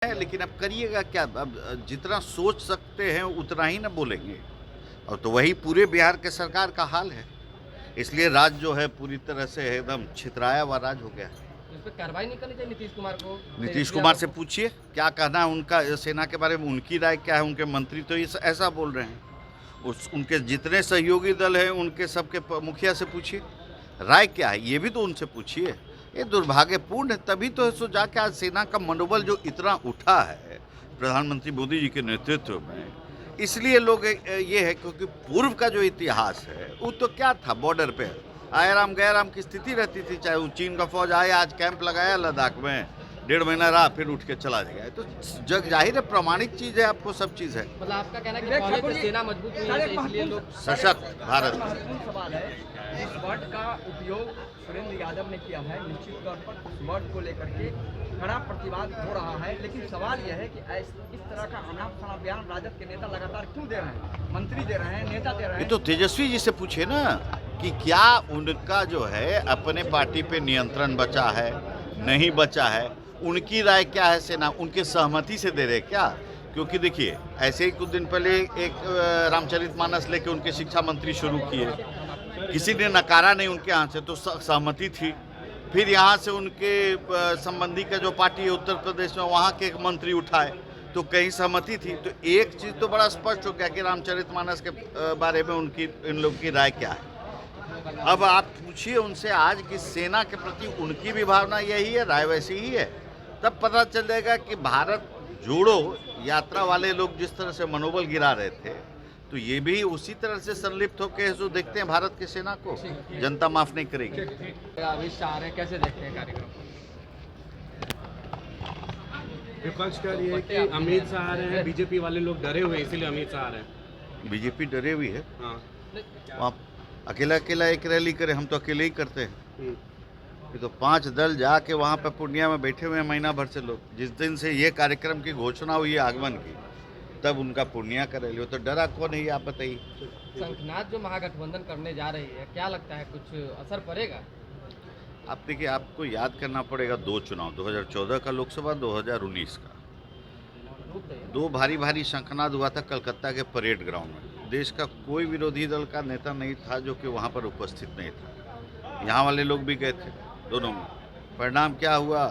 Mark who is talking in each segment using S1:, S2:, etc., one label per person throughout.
S1: है, लेकिन अब करिएगा क्या? अब जितना सोच सकते हैं उतना ही ना बोलेंगे। और तो वही पूरे बिहार के सरकार का हाल है। इसलिए राज जो है पूरी तरह से एकदम छितराया हुआ राज हो गया है।
S2: इस पे कार्रवाई नहीं करनी चाहिए नीतीश कुमार को?
S1: नीतीश
S2: तेजस्वी
S1: कुमार
S2: यादव
S1: से
S2: को?
S1: पूछिए क्या कहना है उनका सेना के बारे में, उनकी राय क्या है। उनके मंत्री तो ऐसा बोल रहे हैं। उनके जितने सहयोगी दल हैं उनके सबके मुखिया से पूछिए राय क्या है, ये भी तो उनसे पूछिए। ये दुर्भाग्यपूर्ण है। तभी तो सो जाके आज सेना का मनोबल जो इतना उठा है प्रधानमंत्री मोदी जी के नेतृत्व में, इसलिए लोग ये है क्योंकि पूर्व का जो इतिहास है वो तो क्या था, बॉर्डर पे आयाराम गयाराम की स्थिति रहती थी। चाहे वो चीन का फौज आया, आज कैंप लगाया लद्दाख में, 1.5 महीना रहा, फिर उठ के चला गया। तो जग जाहिर है, प्रमाणिक चीज है, आपको सब चीज है।
S2: मतलब आपका कहना है कि पहले से सेना मजबूत हुई है इसलिए लोग
S1: सशक्त भारत।
S3: महत्वपूर्ण सवाल है। इस वर्ड का उपयोग सुरेंद्र यादव ने किया है। निश्चित तौर पर इस वर्ड को लेकर के कड़ा प्रतिवाद हो रहा है, लेकिन सवाल यह है कि इस तरह का अनाप शनाप बयान राजद के नेता लगातार क्यों दे रहे हैं? मंत्री दे रहे हैं, नेता दे रहे
S1: ये
S3: हैं।
S1: तो तेजस्वी जी से पूछे ना कि क्या उनका जो है अपने पार्टी पे नियंत्रण बचा है, नहीं बचा है। उनकी राय क्या है, सेना उनके सहमति से दे रहे क्या? क्योंकि देखिए, ऐसे ही कुछ दिन पहले एक रामचरितमानस लेके उनके शिक्षा मंत्री शुरू किए, किसी ने नकारा नहीं उनके यहाँ से, तो सहमति थी। फिर यहाँ से उनके संबंधी का जो पार्टी है उत्तर प्रदेश में, वहाँ के एक मंत्री उठाए तो कहीं सहमति थी। तो एक चीज़ तो बड़ा स्पष्ट हो गया कि रामचरितमानस के बारे में उनकी इन लोग की राय क्या है। अब आप पूछिए उनसे आज कि सेना के प्रति उनकी भी भावना यही है, राय वैसी ही है। तब पता चल जाएगा कि भारत जोड़ो यात्रा वाले लोग जिस तरह से मनोबल गिरा रहे थे, तो ये भी उसी तरह से संलिप्त होकर जो देखते हैं भारत की सेना को, जनता माफ नहीं करेगी।
S2: अमित शाह आ रहे हैं, कैसे देखते हैं कार्यक्रम?
S4: विपक्ष का ये है कि अमित शाह आ रहे हैं, बीजेपी वाले लोग डरे हुए हैं, इसीलिए अमित शाह आ रहे हैं।
S1: बीजेपी डरे हुई है,
S4: हाँ।
S1: वहाँ अकेला अकेला एक रैली करे, हम तो अकेले ही करते हैं। ये तो 5 दल जाके वहाँ पे पूर्णिया में बैठे हुए हैं महीना भर से लोग। जिस दिन से ये कार्यक्रम की घोषणा हुई है आगमन की, तब उनका पूर्णिया का रैली हो। तो डरा कौन है ये आप बताइए।
S2: शंखनाद जो महागठबंधन करने जा रही है, क्या लगता है कुछ असर पड़ेगा?
S1: आप देखिए, आपको याद करना पड़ेगा 2 चुनाव, 2014 का लोकसभा, 2019 का। 2 भारी भारी शंखनाद हुआ था कलकत्ता के परेड ग्राउंड में। देश का कोई विरोधी दल का नेता नहीं था जो कि वहाँ पर उपस्थित नहीं था। यहाँ वाले लोग भी गए थे दोनों में। परिणाम क्या हुआ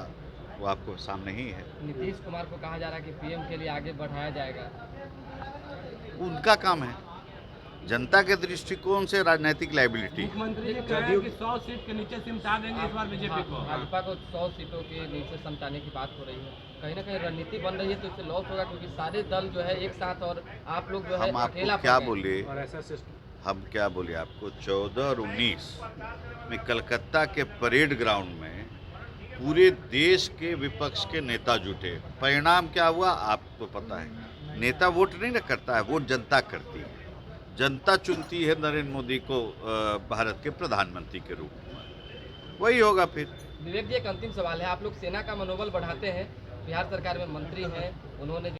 S1: वो आपको सामने ही है।
S2: नीतीश कुमार को कहा जा रहा है कि पीएम के लिए आगे बढ़ाया जाएगा।
S1: उनका काम है, जनता के दृष्टिकोण से राजनीतिक लाइबिलिटी।
S4: मुख्यमंत्री जी कह रहे हैं कि 100 सीट के नीचे सिमटा देंगे इस बार बीजेपी को।
S2: भाजपा को 100 सीटों के नीचे समझाने की बात हो रही है। कहीं ना कहीं रणनीति बन रही है, तो इससे लॉस होगा क्योंकि सारे दल जो है एक साथ और आप लोग जो है
S1: हम
S2: अकेला
S1: आपको क्या
S2: पड़ गए।
S1: बोले,
S4: और ऐसा सिस्टम
S1: हम क्या बोले आपको, 14 और 19 में कलकत्ता के परेड ग्राउंड में पूरे देश के विपक्ष के नेता जुटे। परिणाम क्या हुआ आपको पता है। नेता वोट नहीं ना करता है, वोट जनता करती है। जनता चुनती है नरेंद्र मोदी को भारत के प्रधानमंत्री के रूप में। वही होगा फिर।
S2: विवेक जी, एक अंतिम सवाल है। आप लोग सेना का मनोबल बढ़ाते हैं, बिहार सरकार में मंत्री हैं, उन्होंने